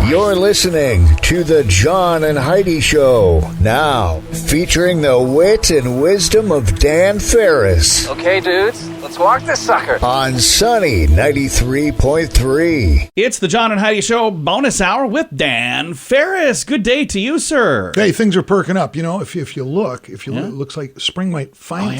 You're listening to The John and Heidi Show. Now, featuring the wit and wisdom of Dan Ferris. Okay, dudes, let's walk this sucker. On Sunny 93.3. It's the John and Heidi Show bonus hour with Dan Ferris. Good day to you, sir. Hey, things are perking up. You know, if you look, it looks like spring might finally.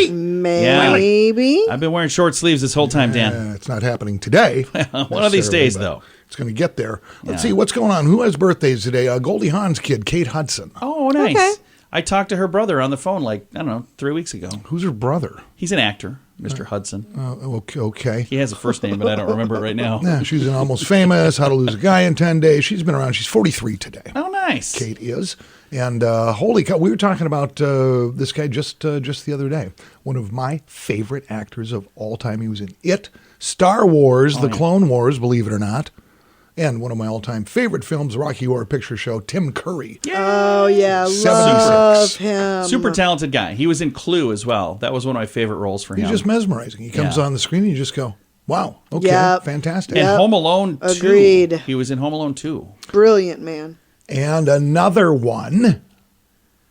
Maybe. I've been wearing short sleeves this whole time, Dan. It's not happening today. One of these days, though. It's going to get there. Let's see what's going on. Who has birthdays today? Goldie Hawn's kid, Kate Hudson. Oh, nice. Okay. I talked to her brother on the phone 3 weeks ago. Who's her brother? He's an actor, Mr. Hudson. Okay. He has a first name, but I don't remember it right now. Yeah, she's an Almost Famous, How to Lose a Guy in 10 Days. She's been around. She's 43 today. Oh, nice. Kate is. And holy cow, we were talking about this guy just the other day. One of my favorite actors of all time. He was in It, Star Wars, The Clone Wars, believe it or not. And one of my all-time favorite films, Rocky Horror Picture Show, Tim Curry. Oh, yeah. 76. Love him. Super talented guy. He was in Clue as well. That was one of my favorite roles for him. He's just mesmerizing. He comes on the screen and you just go, wow, okay, fantastic. And Home Alone 2. Agreed. He was in Home Alone 2. Brilliant, man. And another one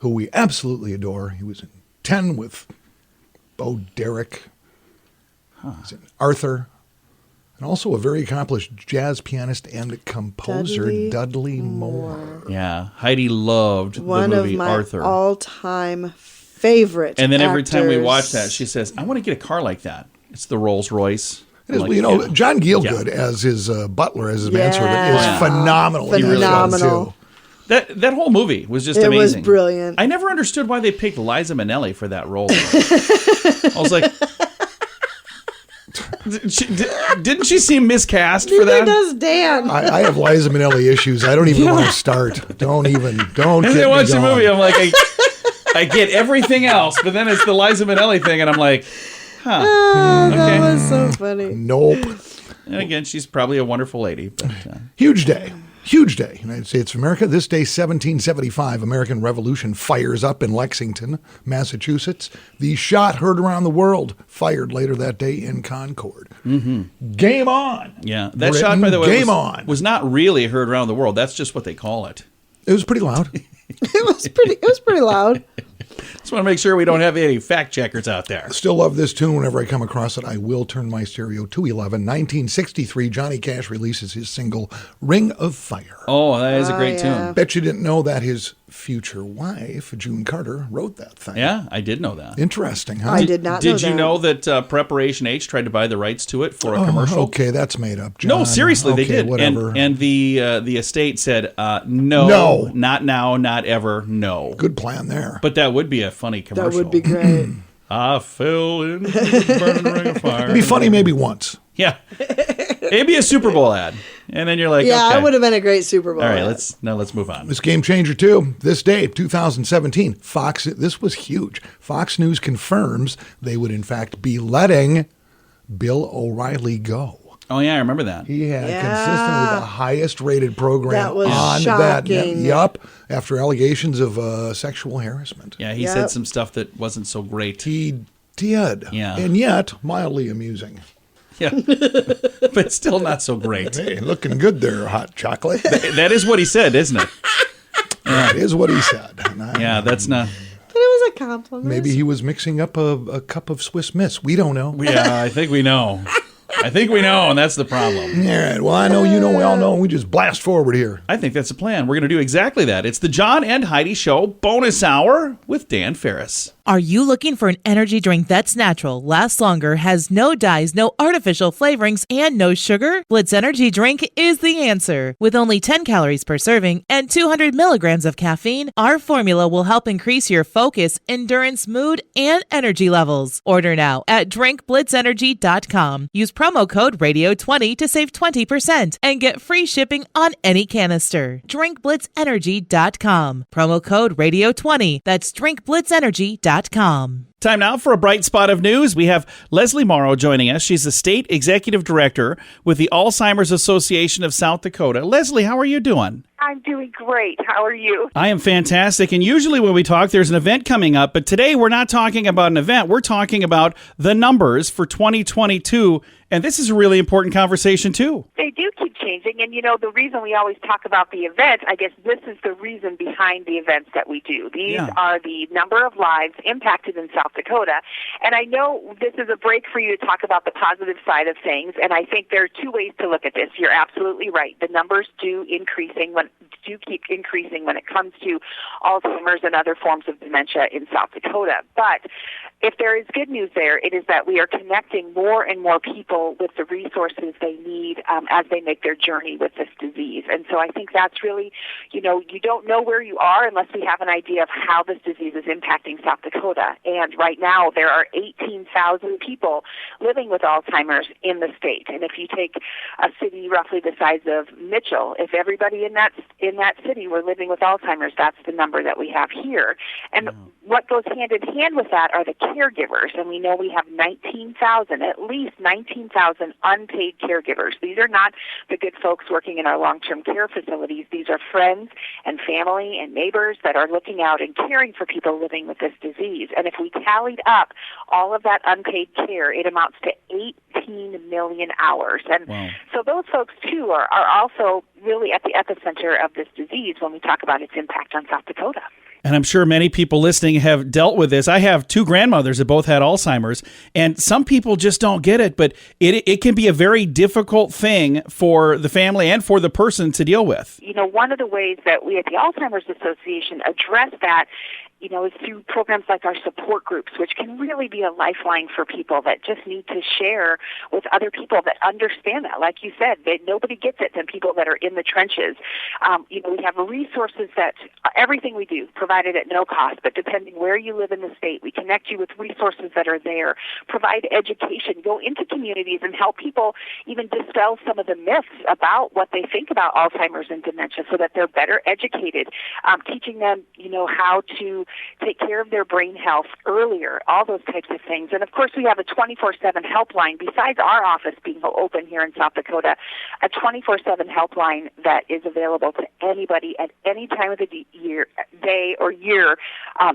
who we absolutely adore. He was in 10 with Bo Derek. He's in Arthur. And also a very accomplished jazz pianist and composer, Dudley Moore. Yeah, Heidi loved the movie Arthur. One of my all-time favorite And then every time we actors. watch that, she says, I want to get a car like that. It's the Rolls Royce. It is, John Gielgud as his butler, as his manservant, is Yeah. phenomenal. Phenomenal. He really is, too. That whole movie was just It amazing. was brilliant. I never understood why they picked Liza Minnelli for that role. I was like, didn't she seem miscast for Neither that? does Dan. I have Liza Minnelli issues. I don't even want to start. Don't As get I me watch the going. movie, I'm like, I get everything else, but then it's the Liza Minnelli thing, and I'm like, huh. That was so funny. Nope. And again, she's probably a wonderful lady. But, Huge day. Huge day. United States of America. This day, 1775, American Revolution fires up in Lexington, Massachusetts. The shot heard around the world, fired later that day in Concord. Mm-hmm. Game on. yeah, that Britain, shot, by the way, game on. was not really heard around the world. That's just what they call it. It was pretty loud. It was pretty loud. Just want to make sure we don't have any fact checkers out there. Still love this tune. Whenever I come across it, I will turn my stereo to 11. 1963, Johnny Cash releases his single, Ring of Fire. Oh, that is a great yeah. tune. Bet you didn't know that his future wife, June Carter, wrote that thing. Yeah, I did know that. Interesting, huh? I did not know Did you that. know that Preparation H tried to buy the rights to it for a commercial? Okay, that's made up, John. No, seriously, they Okay, did. Whatever. And the estate said, no, No. not now, not ever, no. Good plan there. But that would be a funny commercial. That would be great. I fell into the burning ring of fire. It'd be funny maybe once. Yeah. Maybe a Super Bowl ad. And then you're like, Yeah, okay. it would have been a great Super Bowl. All right, ad. let's move on. This game changer too. This day, 2017, Fox. This was huge. Fox News confirms they would in fact be letting Bill O'Reilly go. Oh, yeah, I remember that. He had Yeah. consistently the highest rated program That was on that. shocking. Yup. After allegations of sexual harassment. Yeah, he Yep. said some stuff that wasn't so great. He did. Yeah. And yet, mildly amusing. Yeah. But still not so great. Hey, looking good there, hot chocolate. That is what he said, isn't it? That is what he said. And Yeah, that's not... But it was a compliment. Maybe he was mixing up a cup of Swiss Miss. We don't know. Yeah, I think we know. And that's the problem. All right. Well, I know you know. We all know. We just blast forward here. I think that's the plan. We're going to do exactly that. It's the John and Heidi Show bonus hour with Dan Ferris. Are you looking for an energy drink that's natural, lasts longer, has no dyes, no artificial flavorings, and no sugar? Blitz Energy Drink is the answer. With only 10 calories per serving and 200 milligrams of caffeine, our formula will help increase your focus, endurance, mood, and energy levels. Order now at drinkblitzenergy.com. Use promo code RADIO20 to save 20% and get free shipping on any canister. drinkblitzenergy.com. Promo code RADIO20. That's drinkblitzenergy.com. Time now for a bright spot of news. We have Leslie Morrow joining us. She's the State Executive Director with the Alzheimer's Association of South Dakota. Leslie, how are you doing? I'm doing great. How are you? I am fantastic. And usually when we talk, there's an event coming up. But today we're not talking about an event. We're talking about the numbers for 2022 And this is a really important conversation, too. They do keep changing, and the reason we always talk about the event, I guess this is the reason behind the events that we do. These are the number of lives impacted in South Dakota, and I know this is a break for you to talk about the positive side of things, and I think there are two ways to look at this. You're absolutely right. The numbers do keep increasing when it comes to Alzheimer's and other forms of dementia in South Dakota, but if there is good news there, it is that we are connecting more and more people with the resources they need as they make their journey with this disease. And so I think that's really, you don't know where you are unless we have an idea of how this disease is impacting South Dakota. And right now there are 18,000 people living with Alzheimer's in the state. And if you take a city roughly the size of Mitchell, if everybody in that city were living with Alzheimer's, that's the number that we have here. And what goes hand in hand with that are the caregivers, and we know we have at least 19,000 unpaid caregivers. These are not the good folks working in our long-term care facilities. These are friends and family and neighbors that are looking out and caring for people living with this disease. And if we tallied up all of that unpaid care, it amounts to 18 million hours. And so those folks, too, are also really at the epicenter of this disease when we talk about its impact on South Dakota. And I'm sure many people listening have dealt with this. I have two grandmothers that both had Alzheimer's, and some people just don't get it, but it can be a very difficult thing for the family and for the person to deal with. One of the ways that we at the Alzheimer's Association address that is through programs like our support groups, which can really be a lifeline for people that just need to share with other people that understand that. Like you said, that nobody gets it than people that are in the trenches. We have resources that everything we do provided at no cost, but depending where you live in the state, we connect you with resources that are there, provide education, go into communities and help people even dispel some of the myths about what they think about Alzheimer's and dementia so that they're better educated, teaching them, how to take care of their brain health earlier, all those types of things. And of course, we have a 24/7 helpline, besides our office being open here in South Dakota, a 24/7 helpline that is available to anybody at any time of the day or year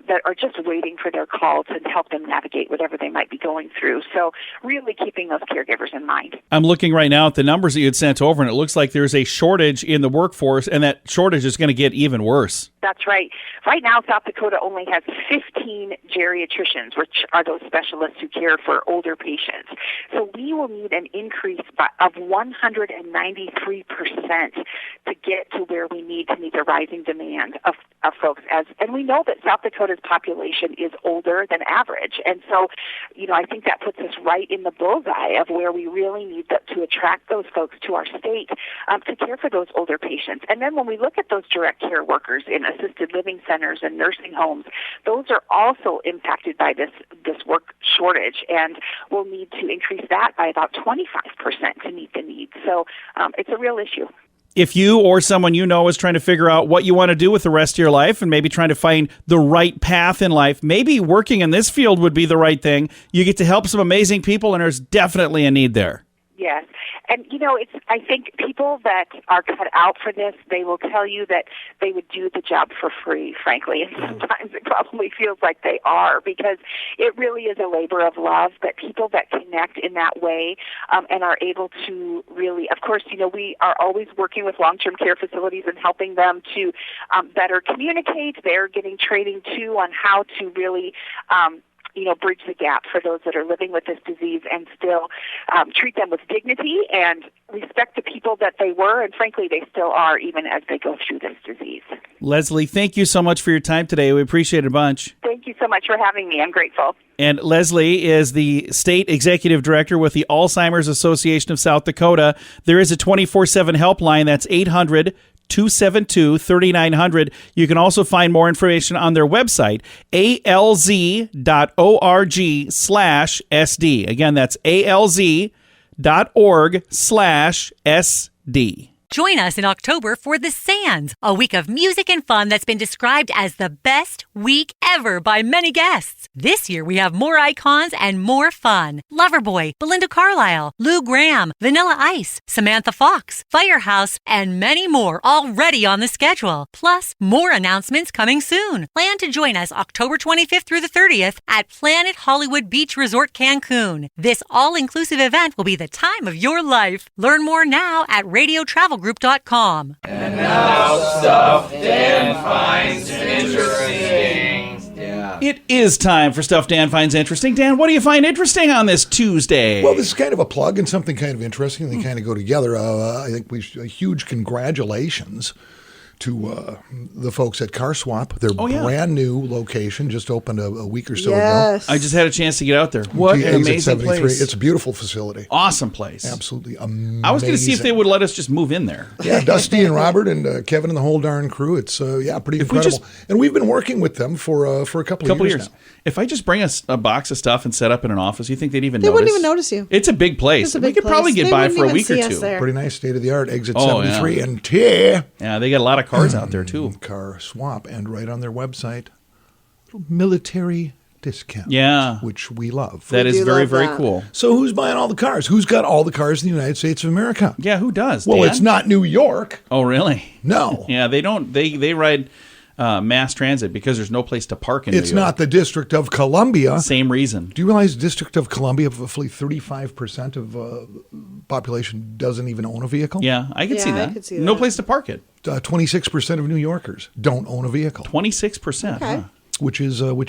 that are just waiting for their call to help them navigate whatever they might be going through. So really keeping those caregivers in mind. I'm looking right now at the numbers that you had sent over, and it looks like there's a shortage in the workforce, and that shortage is going to get even worse. That's right. Right now, South Dakota only has 15 geriatricians, which are those specialists who care for older patients. So we will need an increase of 193% to get to where we need to meet the rising demand of folks. And we know that South Dakota's population is older than average. And so, I think that puts us right in the bullseye of where we really need to attract those folks to our state to care for those older patients. And then when we look at those direct care workers in assisted living centers and nursing homes, those are also impacted by this work shortage, and we'll need to increase that by about 25% to meet the needs. So it's a real issue. If you or someone you know is trying to figure out what you want to do with the rest of your life and maybe trying to find the right path in life, maybe working in this field would be the right thing. You get to help some amazing people, and there's definitely a need there. Yes. And, I think people that are cut out for this, they will tell you that they would do the job for free, frankly. And sometimes it probably feels like they are, because it really is a labor of love. But people that connect in that way and are able to really, of course, we are always working with long-term care facilities and helping them to better communicate. They're getting training, too, on how to really bridge the gap for those that are living with this disease and still treat them with dignity and respect the people that they were, and frankly, they still are, even as they go through this disease. Leslie, thank you so much for your time today. We appreciate it a bunch. Thank you so much for having me. I'm grateful. And Leslie is the state executive director with the Alzheimer's Association of South Dakota. There is a 24/7 helpline. That's 800-272-3900. You can also find more information on their website, alz.org/SD. Again, that's alz.org/SD. Join us in October for The Sands, a week of music and fun that's been described as the best week ever by many guests. This year we have more icons and more fun. Loverboy, Belinda Carlisle, Lou Gramm, Vanilla Ice, Samantha Fox, Firehouse, and many more already on the schedule. Plus, more announcements coming soon. Plan to join us October 25th through the 30th at Planet Hollywood Beach Resort Cancun. This all-inclusive event will be the time of your life. Learn more now at radiotravelgroup.com. And now stuff Dan finds interesting. Yeah. It is time for Stuff Dan Finds Interesting. Dan, what do you find interesting on this Tuesday? Well, this is kind of a plug and something kind of interesting. They kind of go together. I think a huge congratulations to the folks at Car Swap. Their brand new location just opened a week or so ago. I just had a chance to get out there. What an amazing place. It's a beautiful facility. Awesome place. Absolutely amazing. I was going to see if they would let us just move in there. Yeah, Dusty and Robert and Kevin and the whole darn crew. It's pretty incredible. And we've been working with them for a couple of years now. If I just bring a box of stuff and set up in an office, you think they'd even notice? They wouldn't even notice you. It's a big place. We could probably get by for a week or two. Pretty nice, state of the art. Exit 73 and T. Yeah, they got a lot of cars out there too. Car Swap, and right on their website, little military discount. Yeah, which we love. That is very, very cool. So who's buying all the cars? Who's got all the cars in the United States of America? Yeah, who does? Well, Dan? it's not New York. Oh, really? No. Yeah, they don't. They ride mass transit because there's no place to park in New York. It's not the District of Columbia. Same reason. Do you realize District of Columbia, roughly 35% of population doesn't even own a vehicle? Yeah, I could see that. I could see no that. place to park it. 26% of New Yorkers don't own a vehicle. 26%. Okay. Huh? Which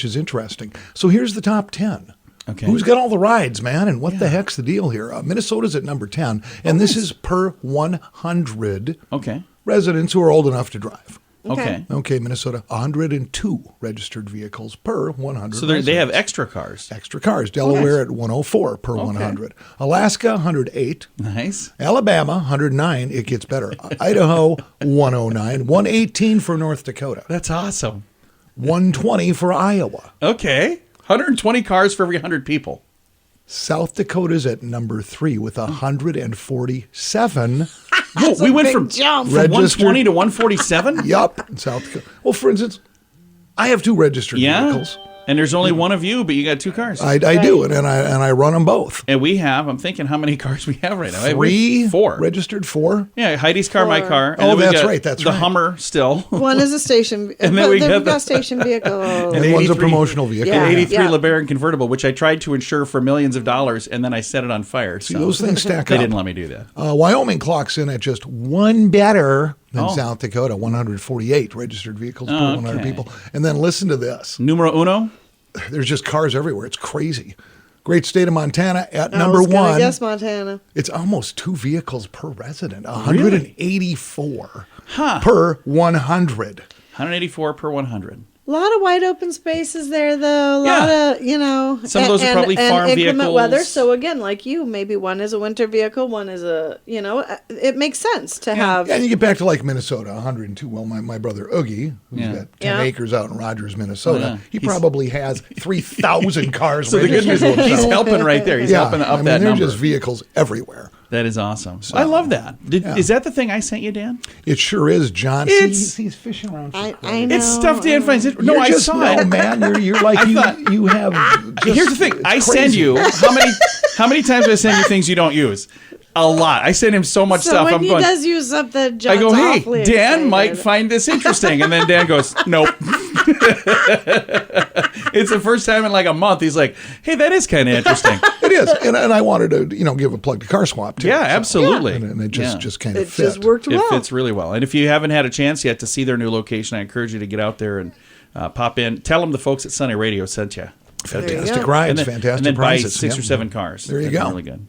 is interesting. So here's the top 10. Okay. Who's got all the rides, man? And what the heck's the deal here? Minnesota's at number 10, and this is per 100 residents who are old enough to drive. Okay, Minnesota, 102 registered vehicles per 100 So residents. they have extra cars. Extra cars. Delaware at 104 per 100. Alaska, 108. Nice. Alabama, 109. It gets better. Idaho, 109. 118 for North Dakota. That's awesome. 120 for Iowa. Okay. 120 cars for every 100 people. South Dakota's at number 3 with 147. We went from jump. 120 to 147? Yup, in South Dakota. Well, for instance, I have 2 registered vehicles. And there's only one of you, but you got 2 cars. I do, and I run them both. And we have, I'm thinking how many cars we have right now. 3? 4. Registered 4? Yeah, Heidi's car, my car. And then we that's got right, that's the right. Hummer still. One is a station. And then we they've got got station vehicles. And one's a promotional vehicle. Yeah. An 83 Yeah. LeBaron convertible, which I tried to insure for millions of dollars, and then I set it on fire. See, those things stack They up. didn't let me do that. Wyoming clocks in at just 1 better than Oh. South Dakota, 148 registered vehicles per 100 Okay. people. And then listen to this. Numero uno? There's just cars everywhere. It's crazy. Great state of Montana at I number was gonna 1. guess Montana. It's almost 2 vehicles per resident. 184 Huh. per 100. 184 per 100. A lot of wide open spaces there, though. A lot of, Some of those are probably farm inclement vehicles. weather. So again, like you, maybe one is a winter vehicle, one is a, it makes sense to have. Yeah, and you get back to like Minnesota, 102. Well, my brother Oogie, who's got 10 acres out in Rogers, Minnesota, he probably has 3,000 cars. So the good news is he's helping right there. He's helping up that there are number. just vehicles everywhere. That is awesome. I love that. Is that the thing I sent you, Dan? It sure is, John. It's- He's fishing around. For I know. It's stuff Dan finds it. No, You're I just, saw no, it. man. You're like you have. Just, Here's the thing. I it's send crazy. you how many times do I send you things you don't use? A lot. I send him so much So stuff. when I'm he going. does use something, John's I go, awfully hey, Dan excited. might find this interesting, and then Dan goes, nope. It's the first time in like a month. He's like, hey, that is kind of interesting. It is, and I wanted to give a plug to Car Swap too. Yeah, absolutely. And it just kind of It fit. just worked It well. fits really well. And if you haven't had a chance yet to see their new location, I encourage you to get out there and pop in. Tell them the folks at Sunny Radio sent you. Fantastic go. rides, And then, fantastic and then prices. buy 6 or Yep. 7 cars. There you That'd be go. Really good.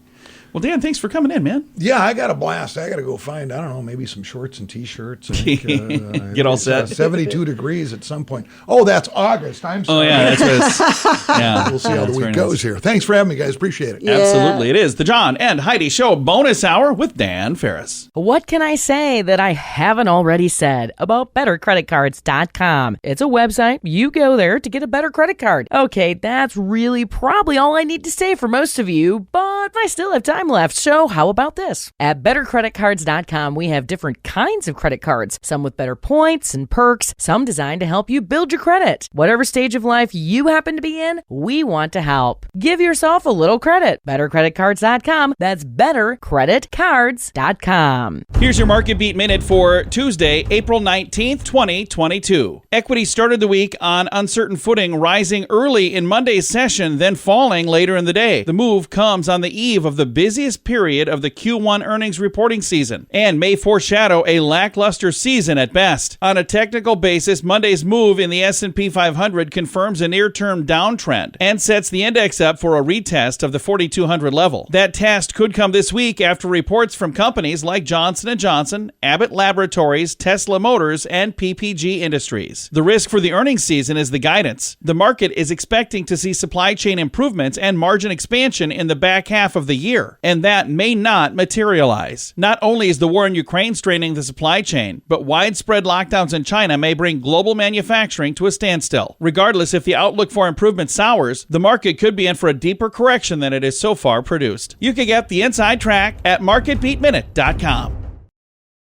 Well, Dan, thanks for coming in, man. Yeah, I got a blast. I got to go find, I don't know, maybe some shorts and T-shirts. I think, Get all it's, set. 72 degrees at some point. Oh, that's August. I'm Oh, sorry. yeah. That's what it's, yeah. We'll see how Yeah, the that's week very goes nice. here. Thanks for having me, guys. Appreciate it. Yeah. Absolutely. It is the John and Heidi Show bonus hour with Dan Ferris. What can I say that I haven't already said about bettercreditcards.com? It's a website. You go there to get a better credit card. Okay, that's really probably all I need to say for most of you, but I still have time time left, so how about this? At bettercreditcards.com, we have different kinds of credit cards, some with better points and perks, some designed to help you build your credit. Whatever stage of life you happen to be in, we want to help. Give yourself a little credit. Bettercreditcards.com. That's bettercreditcards.com. Here's your Market Beat Minute for Tuesday, April 19th, 2022. Equity started the week on uncertain footing, rising early in Monday's session, then falling later in the day. The move comes on the eve of the busiest period of the Q1 earnings reporting season and may foreshadow a lackluster season at best. On a technical basis, Monday's move in the S&P 500 confirms a near-term downtrend and sets the index up for a retest of the 4,200 level. That test could come this week after reports from companies like Johnson & Johnson, Abbott Laboratories, Tesla Motors, and PPG Industries. The risk for the earnings season is the guidance. The market is expecting to see supply chain improvements and margin expansion in the back half of the year, and that may not materialize. Not only is the war in Ukraine straining the supply chain, but widespread lockdowns in China may bring global manufacturing to a standstill. Regardless, if the outlook for improvement sours, the market could be in for a deeper correction than it has so far produced. You can get the inside track at marketbeatminute.com.